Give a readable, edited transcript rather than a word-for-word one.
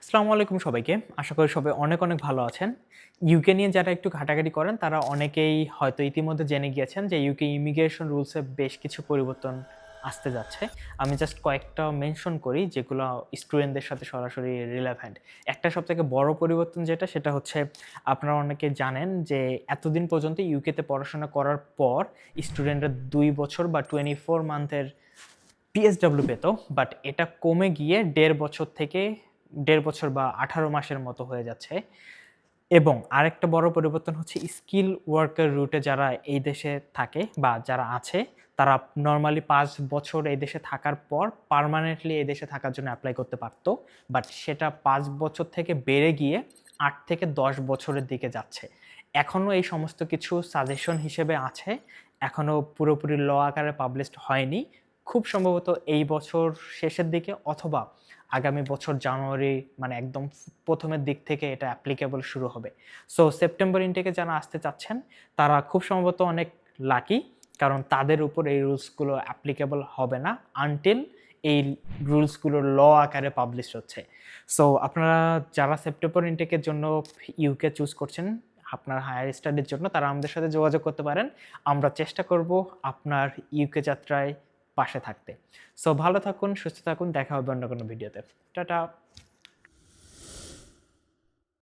আসসালামু আলাইকুম সবাইকে। আশা করি সবাই অনেক, অনেক ভালো আছেন। ইউকে নিয়ে যারা একটু ঘাটাঘাটি করেন তারা অনেকেই হয়তো ইতিমধ্যে জেনে গিয়েছেন যে ইউকে ইমিগ্রেশন রুলসে বেশ কিছু পরিবর্তন আসতে যাচ্ছে। আমি জাস্ট কয়েকটা মেনশন করি যেগুলো স্টুডেন্টদের সাথে সরাসরি রিলেভেন্ট। একটা সবথেকে বড় পরিবর্তন যেটা সেটা হচ্ছে আপনারা অনেকে জানেন যে এতদিন পর্যন্ত ইউকেতে পড়াশোনা করার পর স্টুডেন্টরা ২ বছর বা 24 মান্থের পিএসডব্লিউ পেত। বাট এটা কমে গিয়ে ১.৫ বছর থেকে ১.৫ বছর বা ১৮ মাসের মতো হয়ে যাচ্ছে। এবং আরেকটা বড় পরিবর্তন হচ্ছে স্কিল ওয়ার্কার রুটে যারা এই দেশে থাকে বা যারা আছে, তারা নরমালি ৫ বছর এই দেশে থাকার পর পার্মানেন্টলি এই দেশে থাকার জন্য এপ্লাই করতে পারত। বাট সেটা ৫ বছর থেকে বেড়ে গিয়ে ৮ থেকে ১০ বছরের দিকে যাচ্ছে। এখনো এই সমস্ত কিছু সাজেশন হিসেবে আছে। এখনো পুরোপুরি ল আকারে পাবলিশড হয়নি। খুব সম্ভবত এই বছর শেষের দিকে অথবা আগামী বছর জানুয়ারি মানে একদম প্রথমের দিক থেকে এটা অ্যাপ্লিকেবল শুরু হবে। সো সেপ্টেম্বর ইনটেকে যারা আসতে চাচ্ছেন তারা খুব সম্ভবত অনেক লাকি, কারণ তাদের উপর এই রুলসগুলো অ্যাপ্লিকেবল হবে না আনটিল এই রুলসগুলো ল আকারে পাবলিশ হচ্ছে। সো আপনারা যারা সেপ্টেম্বর ইনটেকের জন্য ইউকে চুজ করছেন আপনার হায়ার স্টাডির জন্য, তারা আমাদের সাথে যোগাযোগ করতে পারেন। আমরা চেষ্টা করব আপনার ইউকে যাত্রায় পাশে থাকতে। সো ভালো থাকুন, সুস্থ থাকুন। দেখা হবে অন্য কোনো ভিডিওতে। টাটা।